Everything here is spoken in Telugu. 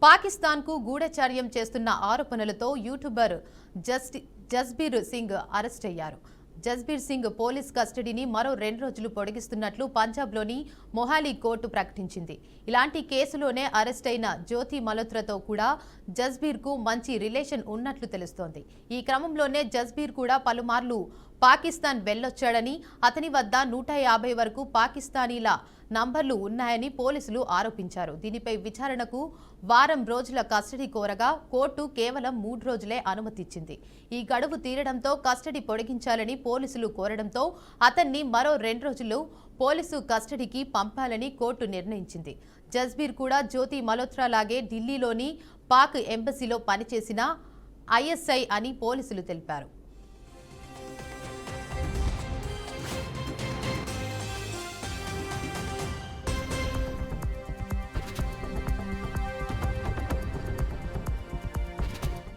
పాకిస్తాన్కు గూఢచర్యం చేస్తున్న ఆరోపణలతో యూట్యూబర్ జస్బీర్ సింగ్ అరెస్ట్ అయ్యారు. జస్బీర్ సింగ్ పోలీస్ కస్టడీని మరో 2 రోజులు పొడిగిస్తున్నట్లు పంజాబ్లోని మొహాలీ కోర్టు ప్రకటించింది. ఇలాంటి కేసులోనే అరెస్ట్ అయిన జ్యోతి మల్హోత్రాతో కూడా జస్బీర్కు మంచి రిలేషన్ ఉన్నట్లు తెలుస్తోంది. ఈ క్రమంలోనే జస్బీర్ కూడా పలుమార్లు పాకిస్తాన్ వెళ్లొచ్చాడని, అతని వద్ద 150 వరకు పాకిస్తానీల నంబర్లు ఉన్నాయని పోలీసులు ఆరోపించారు. దీనిపై విచారణకు వారం రోజుల కస్టడీ కోరగా కోర్టు కేవలం 3 రోజులే అనుమతిచ్చింది. ఈ గడువు తీరడంతో కస్టడీ పొడిగించాలని పోలీసులు కోరడంతో అతన్ని మరో 2 రోజులు పోలీసు కస్టడీకి పంపాలని కోర్టు నిర్ణయించింది. జస్బీర్ కూడా జ్యోతి మల్హోత్రా లాగే ఢిల్లీలోని పాక్ ఎంబసీలో పనిచేసిన ఐఎస్ఐ అని పోలీసులు తెలిపారు.